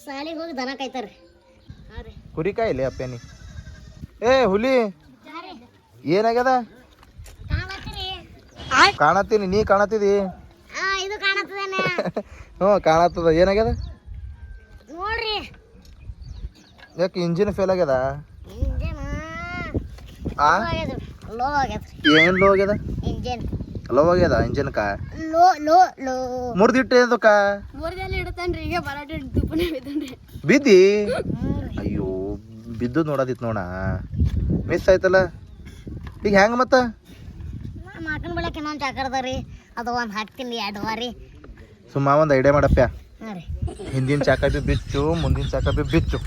ಸಾಲಿಗೆ ಹೋಗಿ ದನ ಕಾಯ್ತಾರ್ರಿ. ಕುರಿ ಕಾಯಿಲೆ ಅಪ್ಪೇನಿ. ಏ ಹುಲಿ ಏನಾಗ್ಯದ? ಕಾಣತ್ತೀನಿ, ನೀ ಕಾಣತ್ತಿದಿ? ಇದು ಕಾಣತ್ತದೇನ? ಹ್ಞೂ ಕಾಣತ್ತದ. ಏನಾಗ್ಯದ ನೋಡ್ರಿ. ಯಾಕೆ ಇಂಜಿನ್ ಫೇಲ್ ಆಗ್ಯದ? ಲೋ ಆಗ್ಯದ್ರಿ. ಏನ್ ಲೋ ಆಗ್ಯದ? ಇಂಜಿನ್ ಲೋ ಆಗ್ಯದ. ಇಂಜಿನ್ಕ ಲೋ ಲೋ ಲೋ ಮುರಿದಿಟ್ಟೆ ಅದಕ್ಕ? ಮುರಿದಲ್ಲಿ ಇಡತಾನ್ರಿ. ಈಗ ಬರಾಟೆ ತುಪ್ಪನೇ ಬಿದ್ದನ್ರಿ. ಬಿದ್ದಿ? ಅಯ್ಯೋ ಬಿದ್ದು ನೋಡದಿತ್ತು ನೋಡ, ಮಿಸ್ ಆಯ್ತಲ್ಲ. ಈಗ ಹೆಂಗ ಮತ್ತ? ಮಾಕನ್ ಬೆಳಕ್ಕೆ ಇನ್ನೊಂದು ಚಾಕರ್ದಾರಿ, ಅದು ಒಂದು ಹಾಕ್ತೀನಿ 2 ವಾರಿ. ಸುಮ್ಮ ಒಂದು ಐಡಿಯಾ ಮಾಡಪ್ಪ. ಹಾಂ ರೀ. ಹಿಂದಿನ ಚಾಕ ಬಿ ಬಿಚ್ಚು, ಮುಂದಿನ ಚಾಕ ಬಿ ಬಿಚ್ಚು.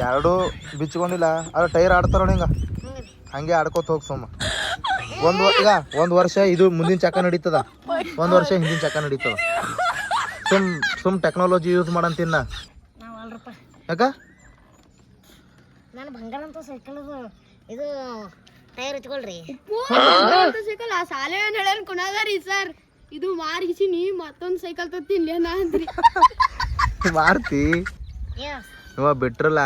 ಎರಡು ಬಿಚ್ಕೊಂಡಿಲ್ಲ ಅದು ಟೈರ್ ಆಡ್ತಾರ ಹಿಂಗ, ಹಂಗೆ ಆಡ್ಕೋತ ಹೋಗಿ ಸುಮ್ಮ. ಈಗ 1 ವರ್ಷ ಇದು ಮುಂದಿನ ಚಾಕ ನಡೀತದ, 1 ವರ್ಷ ಹಿಂದಿನ ಚಾಕ ನಡೀತದ. ಸುಮ್ ಟೆಕ್ನಾಲಜಿ ಯೂಸ್ ಮಾಡಂತಿನ್ನ. ಯಾಕ? ನಾನು ಬಂಗಾರ ಅಂತ ಸೈಕಲ್ ಇದು ಟೈರ್ ಹಚ್ಕೊಳ್ರಿ. ಸೈಕಲ್ ಆ ಸಾಲೆ ಹೇಳನ್ ಕುಣಾದಾರಿ ಸರ್. ಇದು ಮಾರಿಸಿ ನೀ ಮತ್ತೊಂದು ಸೈಕಲ್ ತತ್ತಿಲ್ಲ ಅಂದ್ರಿ. ಮಾರ್ತಿ ಇವ ಬಿಟ್ರಲ್ಲ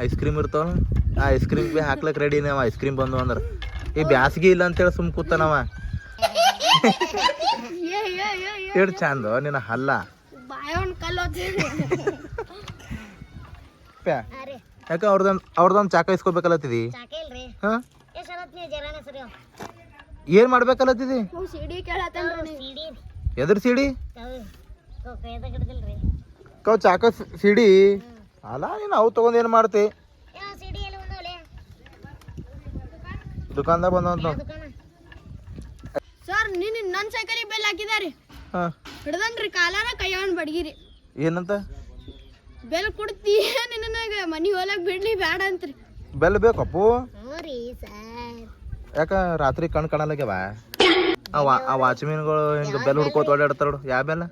ಐಸ್ ಕ್ರೀಮ್ ಇರ್ತಾವ, ಆ ಐಸ್ ಕ್ರೀಮ್ ಬಿ ಹಾಕ್ಲಕ್ ರೆಡಿ ನಾವ. ಐಸ್ ಕ್ರೀಮ್ ಬಂದು ಅಂದ್ರ ಈ ಬ್ಯಾಸ್ಗಿ ಇಲ್ಲ ಅಂತೇಳಿ ಸುಮ್ ಕೂತಾನವ. ಎಷ್ಟು ಚಂದ ನಿನ್ನ ಹಲ್ಲ. ಯಾಕ ಅವ್ರದೊಂದು ಚಾಕ ಇಸ್ಕೊಬೇಕಲ್ಲತ್ತಿದಿ? ಹಾ ಏನ್ ಮಾಡ್ಬೇಕಲ್ಲತ್ತಿದಿ? ಎದ್ರ ಸಿಡಿ? ಕವ್ ಚಾಕ ಸಿಡಿ ಅಲ್ಲ. ನೀನು ಅವು ತಗೊಂಡ್ ಏನ್ ಮಾಡ್ತಿ? ದುಕಾನ್ದಾಗ ಬಂದ ಸರ್ ನೀನು ನನ್ನ ಸೈಕಲಿಗೆ ಬೆಲ್ ಹಾಕಿದಾರಿ. ಹಿಡ್ದನ್ರಿ ಕಾಲಾರ ಕೈಯವನ್ ಬಡ್ಗಿರಿ. ಏನಂತ? ಬೆಲ್ ಕೊಡ್ತಿ ನಿನ್ನಾಗ ಮನಿ ಹೋಲಕ್ ಬಿಡ್ಲಿ ಬೇಡ ಅಂತ್ರಿ. ಬೆಲ್ ಬೇಕಪ್ಪು? ಯಾಕ ರಾತ್ರಿ ಕಣ್ ಕಾಣಲಾಗ್ಯವ? ಆ ವಾಚ್ಮೀನ್ಗಳು ಹಿಂಗ ಬೆಲ್ ಹುಡ್ಕೋತ ಓಡಾಡ್ತಾರ. ಯಾವ ಬೆಲ್ಲ?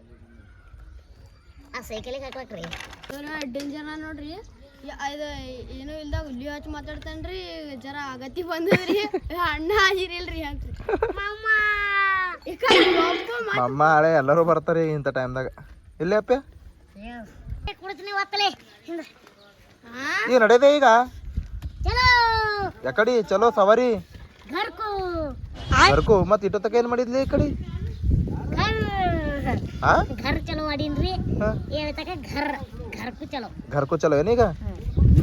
ಡೇಂಜರ್ ನೋಡ್ರಿ. ಇದು ಏನು ಇಲ್ದಾಗ ಹುಲಿ ಹಚ್ಚಿ ಮಾತಾಡ್ತಾನ್ರಿ. ಜರ ಅಗತಿ ಬಂದ್ರಿ ಅಣ್ಣ ಹಾಜಿರಿಲ್ರಿ ಅಂತ್ರಿ. ಅಮ್ಮ ಹಳೆ ಎಲ್ಲರೂ ಬರ್ತಾರಿ ಇಂಥ ಟೈಮ್ದಾಗ. ಇಲ್ಲೇ ಅಪ್ಪ ಈ ನಡೆದೆ ಈಗ ಯಾಕಡಿ ಚಲೋ ಸವಾರಿ ಬರ್ಕು. ಮತ್ ಇಟ್ಟತಕ ಏನ್ ಮಾಡಿದ್ಲಿ ಈ ಕಡೆ? घर चलो ಮಾಡೀನ್ರಿ. ಹೇಳ್ತಕ घरಕು ಚಲೋ. घरಕು ಚಲೋ ಏನೀಗ?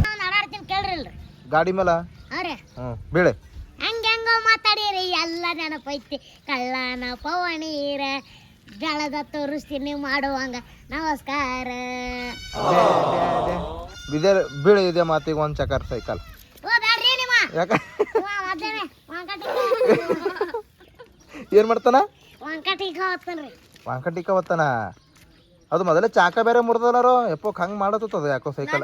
ನಾನು ಆಡಾಡ್ತೀನಿ ಕೇಳ್ರಿಲ್ರಿ ಗಾಡಿ ಮೇಲ. ಅರೆ ಬೀಳೆ ಹಂಗ ಮಾತಾಡಿರಿ ಎಲ್ಲ ನೆನಪೈತಿ. ಕಳ್ಳನ ಪವಣೀರ ಬೆಳದ ತೋರಿಸ್ತೀನಿ ಮಾಡುವಂಗ ನಮಸ್ಕಾರ. ಬೀಳೆ ಇದೆ ಮಾತಿಗೆ ಒಂದ್ ಚಕರ್ ಸೈಕಲ್. ಯಾಕ ಏನ್ ಮಾಡ್ತಾನ? ವಾಂಕಟಿಕ ಹೊತ್ತಾನ. ಅದು ಮೊದಲೇ ಚಾಕ ಬೇರೆ ಮುರ್ದಲ್ಲಾರೋ ಎಪ್ಪೋ ಹಂಗ್ ಮಾಡತ್ತದ ಯಾಕೋ ಸೈಕಲ್.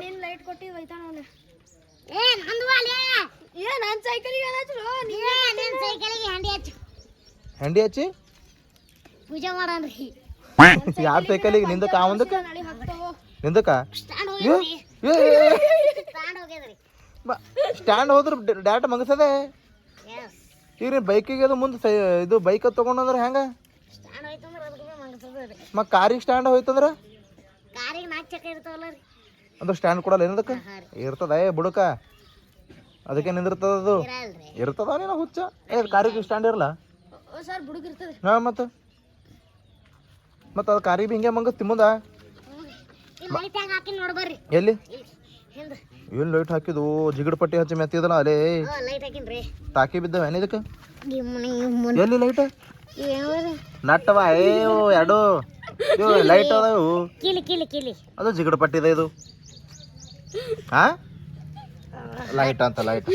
ಹೆಂಡಿ ಹಚ್ಚಿ ಪೂಜೆ ಮಾಡನ್ರಿ. ಯಾರ ಸೈಕಲಿಗೆ? ನಿಂದಕ್ಕ ಅವಂದಕ್ಕ? ನಿಂದಕ್ಕ ಸ್ಟ್ಯಾಂಡ್ ಹೋದ್ರ ಡೈರೆಕ್ಟ್ ಮಗಸದೆ. ಈಗ ನೀನ್ ಬೈಕಿಗೆ ಅದು ಮುಂದೆ ಇದು ಬೈಕ್ ತಗೊಂಡ್ರೆ ಹೆಂಗ? ಮತ್ ಕಾರಿಗೆ ಸ್ಟ್ಯಾಂಡ್ ಹೋಯ್ತಂದ್ರ ಅಂದ್ರೆ ಸ್ಟ್ಯಾಂಡ್ ಕೊಡಲ್ಲ ಏನದಕ್ಕ? ಇರ್ತದ ಬುಡಕ, ಅದಕ್ಕೆ ನಿಂದಿರ್ತದ. ಅದು ಇರ್ತದ ನೀನ ಹುಚ್ಚ. ಕಾರಿಗೆ ಸ್ಟ್ಯಾಂಡ್ ಇರಲ್ಲ? ಹಾ ಮತ್ತ ಅದು ಕಾರಿಗೆ ಬಿ ಹಿಂಗೆ ಮಂಗಸ್ತಿ ಮುಂದ. ಎಲ್ಲಿ ಏನ್ ಲೈಟ್ ಹಾಕಿದು? ಜಿಗಡ್ ಪಟ್ಟಿ ಹಚ್ಚಿ ಮೆತ್ತಿದಲ್ಲ ಅಲ್ಲೇ ಟಾಕಿ ಬಿದ್ದವ ಏನ್ ಇದಕ್ಕೆ? ಎಲ್ಲಿ ಲೈಟ್? ನಟ್ಟವ ಏವು ಎರಡು ಲೈಟ್ ಅದಾವು. ಅದು ಜಿಗಡ್ ಪಟ್ಟಿದೆ ಇದು. ಹಾ ಲೈಟ್ ಅಂತ ಲೈಟ್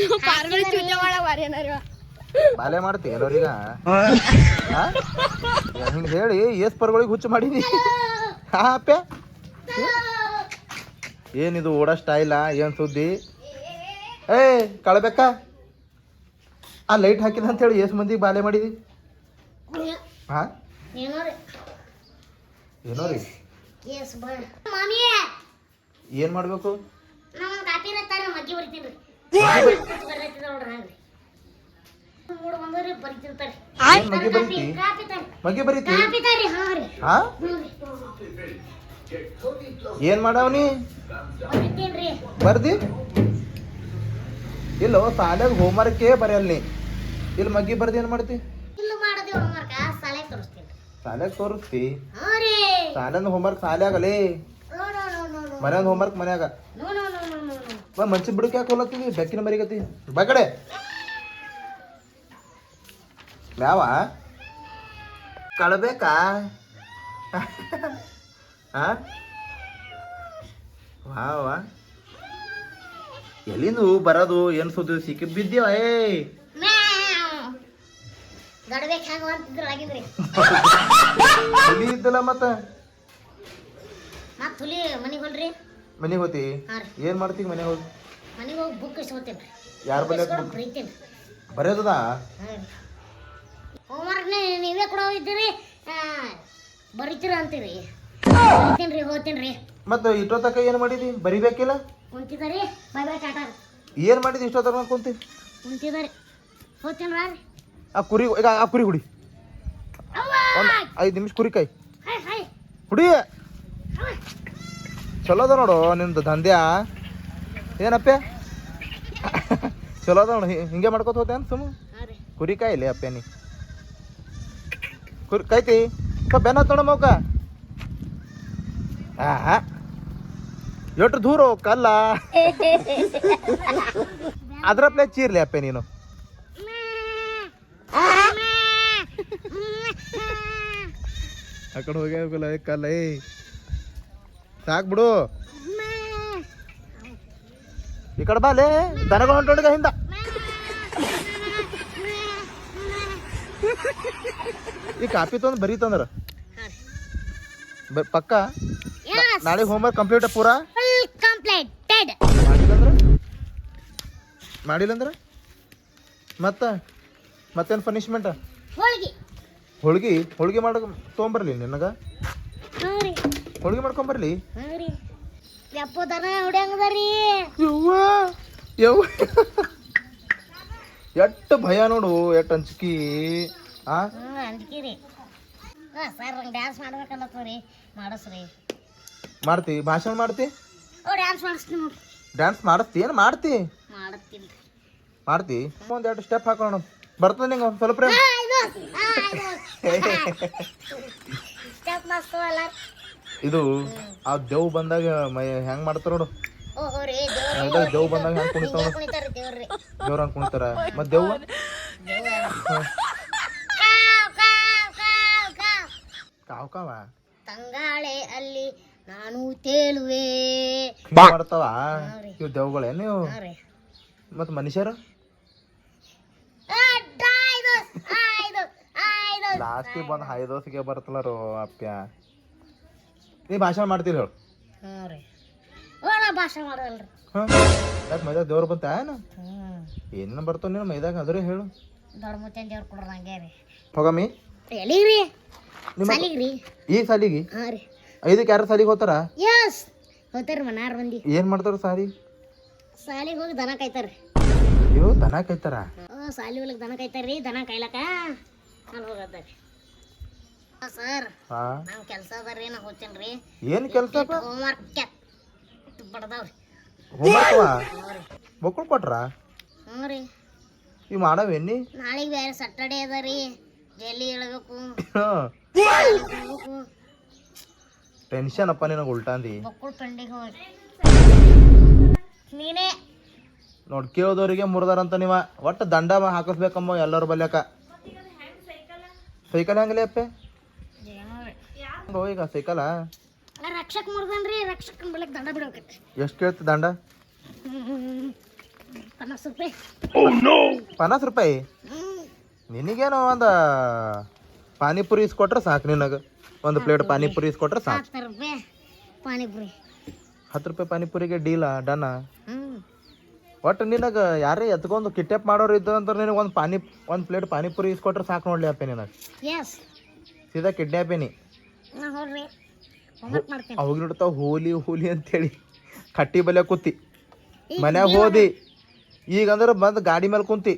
ಬಾಲೆ ಮಾಡ್ತಿ ಎಲ್ಲರಿಗ ಹಿಂಗೆ ಹೇಳಿ ಏಸ್ ಪರ್ಗಳಿಗೆ ಹುಚ್ಚು ಮಾಡೀನಿ. ಹಾ ಅಪ್ಪ ಏನಿದು ಓಡೋ ಸ್ಟೈಲ? ಏನ್ ಸುದ್ದಿ? ಏ ಕಳ್ಬೇಕ ಆ ಲೈಟ್ ಹಾಕಿದ ಅಂತ ಹೇಳಿ ಏಸ್ ಮಂದಿ ಬಾಲೆ ಮಾಡಿದಿ? ಹಾ ಏನೋ ರೀ ಏನ್ ಮಾಡ್ಬೇಕು? ಮಗಿ ಬರೀತಿ? ಹಾ ಏನ್ ಮಾಡವ್ನಿ ಬರೀತೀನ್ರಿ. ಬರ್ದಿ ಇಲ್ಲೋ ಸಾಲ್ಯಾಗ ಹೋಮ್ವರ್ಕೇ ಬರೆಯಲ್ ನೀ ಇಲ್ಲಿ ಮಗ್ಗಿ ಬರ್ದಿ ಏನ್ ಮಾಡ್ತಿ ಇಲ್ಲ ಮಾಡೋದು ಹೋಮ್ವರ್ಕ್ ಶಾಲೆ ತೋರಿಸ್ತೀನಿ. ಸಾಲ್ಯಾಗ ತೋರಿಸ್ತಿ ಹ್ಞೂ ರೀ. ಸಾಲ್ಯಂದ ಹೋಮ್ವರ್ಕ್ ಸಾಲ್ಯಾಗಲೇ no no no no no ಮನ್ಯಾಗ ಹೋಮ್ವರ್ಕ್ ಮನ್ಯಾಗ no no no no no no. ಒಂದ್ ಮಂಚಿ ಬಿಡಕ್ ಯಾಕೆ ಹೋಲತ್ತೀವಿ ಬೆಕ್ಕಿನ ಮರಿಗತಿ ಬಾ ಕಡೆ ಮ್ಯಾವ ಕಳ್ಬೇಕಾ ವಾ ವಾ ಎಲ್ಲಿಂದು ಬರೋದು ಏನ್ ಸುದ್ದಿ ಸಿಕ್ಕಿ ಬಿದ್ದೀವ ಮ್ಯಾವ್. ಗಡ್ಬೇಕು ಹೆಂಗ ಅಂತಿದ್ರು ಆಗಿದ್ರಿ. ಹುಲಿ ಇದ್ದಲ್ಲ ಮತ್ತ ಮತ್ ಹುಲಿ ಮನಿಗೆ ಹೊಲ್ರಿ. ಮನೆಗೆ ಹೋತಿ ಹಾಂ ರೀ. ಏನ್ ಮಾಡ್ತೀವಿ ಮನೆಗೆ ಹೋಗಿ ಮನಿಗೆ ಹೋಗಿ ಬುಕ್ ಇಸ್ಕೊತೀನಿ. ಯಾರ ಬಲ್ಲೆ ಬರೀತೀನಿ. ಬರೆಯೋದದ ಹೋಮ್ವರ್ಕ್ ನೀವೇ ಕೊಡೋ ಇದ್ದೀರಿ, ಬರೀತೀರ ಅಂತೀರಿ. ಬರಿತೀನಿ ಹೋಗ್ತೀನಿ. ಮತ್ತ ಇಷ್ಟೊತ್ತಕ ಏನ್ ಮಾಡಿದಿ ಬರಿಬೇಕಿಲ್ಲ ಕುಂತಿದಾರಿ. ಬೈ ಬೈ ಟಾಟಾ. ಏನ್ ಮಾಡಿದಿ ಇಷ್ಟೊತ್ತಕ ಕುಂತಿ ಕುಂತಿದಾರಿ. ಹೋಗ್ತೀನಿ ರೀ. ಆ ಕುರಿ ಈಗ ಆ ಕುರಿ ಹುಡಿ ಒಂದ್ 5 ನಿಮಿಷ ಕುರಿ ಕಾಯಿ ಹಾಯ್ ಹಾಯ್ ಹುಡಿ ಚಲೋ ಅದ ನೋಡು ನಿಮ್ದು ದಂಧ್ಯ ಏನಪ್ಪೆ ಚಲೋ ಅದ ನೋಡು ಹಿಂಗೆ ಮಾಡ್ಕೊತ ಹೋತೆ ಅಂತ ಸುಮ್ಮ ಹಾಂ ರೀ. ಕುರಿ ಕಾಯಿಲೆ ಅಪ್ಪೆ ನೀ ಕುರಿ ಕಾಯ್ತಿ ಸ್ವಲ್ಪ ಬೆನ್ನ ತೊಡ ಮೌಕ ಎಷ್ಟು ದೂರ ಕಲ್ಲ ಅದ್ರ ಪ್ಲೇ ಚೀರ್ಲಿ ಅಪ್ಪೆ ನೀನು ಆ ಕಡೆ ಹೋಗಿ ಹೋಗಲ್ಲ ಕಲ್ಲ ಸಾಕ್ ಬಿಡು ಈ ಕಡೆ ಬಾಲೆ ದನಗಳು ಹೊಂಟೋಡಿಗ ಹಿಂದ ಈ ಕಾಪಿ ತೊಂದ್ ಬರೀ ತಂದ್ರ ಪಕ್ಕ ನಾಳೆ ಹೋಮ್ವರ್ಕ್ ಕಂಪ್ಲೀಟ್ ಪೂರಾ ಫುಲ್ ಕಂಪ್ಲೀಟೆಡ್. ಮಾಡಿಲ್ಲಂದ್ರ ಮತ್ತೇನು ಪನಿಷ್ಮೆಂಟ್ ಹೋಳಿಗೆ. ಹೋಳಿಗೆ ಮಾಡ ತೊಗೊಂಬರ್ಲಿ ನಿನಗ ಹ್ಞೂ ರೀ. ಹೋಳಿಗೆ ಮಾಡ್ಕೊಂಬರ್ಲಿ ಹ್ಞೂ ರೀ. ಯಪ್ಪೋ ದನ ಹೊಡ್ಯಂಗದ ರೀ. ಯವ್ವ ಎಟ್ಟು ಭಯ ನೋಡು ಎಟ್ಟು ಅಂಜಿಕಿ ಅಂಜಿಕೆ ರೀ. ಸರ್ ನಂಗೆ ಡ್ಯಾನ್ಸ್ ಮಾಡ್ಬೇಕಲ್ಲತ್ತೀರಿ, ಮಾಡಿಸ್ರಿ. ಮಾಡ್ತಿ ಭಾಷಣ ಮಾಡ್ತಿ ಡ್ಯಾನ್ಸ್ ಮಾಡಿಸ್ತೀನಿ ನೋಡ್ರಿ. ಡ್ಯಾನ್ಸ್ ಮಾಡಿಸ್ತಿ ಏನು ಮಾಡ್ತಿ ಮಾಡ್ತೀನಿ. ಮಾಡ್ತಿ ಒಂದೆರಡು ಸ್ಟೆಪ್ ಹಾಕೋಣ ಬರ್ತದೆ ನಿಂಗೆ ಒಂದು ಸ್ವಲ್ಪ ಸ್ಟೆಪ್ ಮಸ್ತವಲ್ಲ. ಇದು ಆ ದೇವ್ ಬಂದಾಗ ಹೆಂಗ್ ಮಾಡ್ತಾರ ನೋಡು ಓಹೋ ರೀ. ದೇವ್ ಬಂದಾಗ ಹೆಂಗ್ ಕುಣಿತಾವ ನೋಡು ಕುಣಿತಾರ ದೇವ್ರಿ. ದೇವ್ರ ಹಂಗ್ ಕುಣಿತಾರ ಮತ್ ದೇವ್ ಕಾವ್ ಕಾವ ತಂಗಾಳೆ ಅಲ್ಲಿ ನಾನು ತೇಲುವೆ ಮಾಡ್ತಾವ ಇವ್ ದೇವ್ಗಳೇನು ಇವು ಹಾಂ ರೀ. ಮತ್ ಮನುಷ್ಯರು ಲಾಸ್ಟಿಗೆ ಬಂದು ಹಾಯ್ದೋಸಿಗೆ ಬರ್ತಲಾರು ಅಪ್ಪ್ಯ ನೀ ಭಾಷಣ ಮಾಡ್ತೀರಿ ಹೇಳು ಹ್ಞೂ ರೀ. ಭಾಷೆ ಮಾಡಲ್ರಿ. ಹಾಂ ಯಾಕೆ ಮೈದಾಗ ದೇವ್ರು ಬಂತ ಏನು ಹ್ಞೂ ಏನೇನು ಬರ್ತಾವ ನೀನು ಮೈದಾಗ ಅದ್ರೆ ಹೇಳು ದೊಡ್ಡ ಮುತ್ತೇನ ದೇವ್ರು ಕೊಡ್ರಿ ಹಂಗೆ ರೀ. ಹೋಗಮ್ಮಿ ಎಲ್ಲಿಗ್ರಿ ನಿಮ್ಮ ಸಾಲಿಗೆ ರೀ. ಈ ಸಾಲಿಗೆ ಹಾಂ ರೀ. 5ಕ್ಕೆ ಯಾರು ಸಾಲಿಗೆ ಹೋಗ್ತಾರ ಎಸ್ ಹೋಗ್ತಾರ ಮನಾರ್ ಮಂದಿ. ಏನ್ ಮಾಡ್ತಾರ ಸಾಲಿ ಸಾಲಿಗೆ ಹೋಗಿ ದನ ಕಾಯ್ತಾರ್ರಿ. ಇವು ದನ ಕಾಯ್ತಾರ ಸಾಲಿ ಒಳಗೆ ದನ ಕಾಯ್ತಾರ್ರಿ. ದನ ಕಾಯ್ಲಕ ಅಲ್ಲಿ ಹೋಗತ್ತಾರಿ. ಸರ್ ಹಾ ನಾವು ಕೆಲಸ ಅದಾರಿ ನಾ ಹೋಗ್ತೇನೆ ರೀ. ಏನ್ ಕೆಲಸ ಹೋಮ್ವರ್ಕ್ ಬಡ್ದಾವ್ರಿ. ಮಕ್ಕಳು ಕೊಟ್ರ ಹ್ಞೂ ರೀ. ಇವ್ ಮಾಡವೇನಿ ನಾಳೆಗೆ ಬೇರೆ ಸಟರ್ಡೇ ಅದ ರೀ. ಜಲ್ದಿ ಹೇಳ್ಬೇಕು. ಟೆನ್ಷನ್ ಅಪ್ಪ ನಿನಗೆ ಉಲ್ಟಾಂದಿ ಮಕ್ಕಳು ಪೆಂಡಿಗೆ ಹೋಗಿ ನೀನೇ ನೋಡ್ ಕೇಳೋದವ್ರಿಗೆ ಮುರ್ದಾರಂತ ನೀವ ಒಟ್ಟು ದಂಡ ಹಾಕಿಸ್ಬೇಕಮ್ಮ ಎಲ್ಲರ ಬಲ್ಯಾಕ ಸೈಕಲ್ ಹೆಂಗಲೇ ಅಪ್ಪೆ ಈಗ ಸೈಕಲ ರಕ್ಷಕ್ ಮುರ್ದನ್ರಿ. ರಕ್ಷಕನ ಬೆಳಕ್ ದಂಡ ಬಿಡ್ಬೇಕೈತಿ. ಎಷ್ಟು ಕೇಳ್ತಿ ದಂಡ 50 ರೂಪಾಯಿ. 50 ರೂಪಾಯಿ ನಿನಗೇನೋ ಒಂದು ಪಾನಿಪುರಿ ಇಸ್ಕೊಟ್ರೆ ಸಾಕು ನಿನಗೆ ಒಂದು ಪ್ಲೇಟ್ ಪಾನಿಪುರಿ ಇಸ್ಕೊಟ್ರೆ ಸಾಕು. 10 ರೂಪಾಯಿ ಪಾನಿಪುರಿ. 10 ರೂಪಾಯಿ ಪಾನಿಪುರಿಗೆ ಡೀಲ ಡನ ಹ್ಞೂ. ಒಟ್ಟು ನಿನಗೆ ಯಾರೇ ಎತ್ಕೊಂಡು ಕಿಡ್ನಾಪ್ ಮಾಡೋರು ಇದ್ದು ಅಂದ್ರೆ ನಿನಗೆ ಒಂದು ಪ್ಲೇಟ್ ಪಾನಿಪುರಿ ಇಸ್ಕೊಟ್ರೆ ಸಾಕು ನೋಡ್ಲಿ ಅಪ್ಪೆ ನಿನಗೆ ಎಸ್ ಸೀದಾ ಕಿಡ್ನಾಪೇನಿ ನಾ ಹೋಗ್ರಿ ಹೋಮ್ವರ್ಕ್ ಮಾಡ್ತೇನೆ. ಅವಾಗ ನೋಡ್ತಾವ ಹೋಲಿ ಅಂತೇಳಿ ಕಟ್ಟಿ ಬಲ್ಯ ಕೂತಿ ಮನ್ಯಾಗ ಹೋದಿ ಈಗಂದ್ರೆ ಬಂದು ಗಾಡಿ ಮೇಲೆ ಕುಂತಿ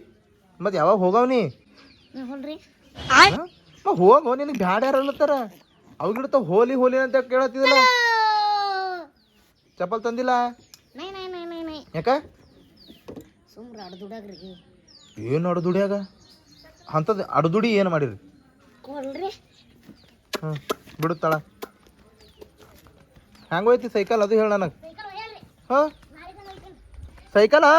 ಮತ್ತೆ ಯಾವಾಗ ಹೋಗವ್ನಿ ನಾ ಹೋಗ್ರಿ ಹೋಗೋ ನಿನಗೆ ಬ್ಯಾಡ ಯಾರು ಅಲ್ಲತ್ತಾರ ಅವಾಗ ನೋಡ್ತಾವ ಹೋಲಿ ಅಂತ ಕೇಳತ್ತಿದಲ್ಲ ಚಪ್ಪಲ್ ತಂದಿಲ್ಲ ನೈ ನೈ ನೈ ನೈ ನೈ ಯಾಕ ಸುಮ್ರ ಅಡ್ದುಡಾಗ್ರಿ ಏನು ಅಡ್ದುಡಿಯಾಗ ಅಂಥದ್ದು ಅಡ್ದುಡಿ ಏನು ಮಾಡಿರಿ ಕೊಲ್ರಿ ಹ್ಞೂ ಬಿಡುತ್ತಾಳ ಹೆಂಗೋಯ್ತಿ ಸೈಕಲ್ ಅದು ಹೇಳ ನನಗೆ ಸೈಕಲ್ ಒಯ್ಯಾಲ್ರಿ ಹಾಂ ನಾಳೆ ತಂದು ಒಯ್ತೀನಿ ಸೈಕಲಾ